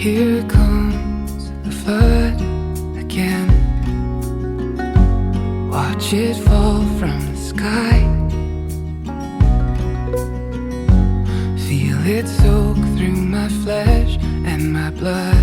Here comes the flood again. Watch it fall from the sky. Feel it soak through my flesh and my blood.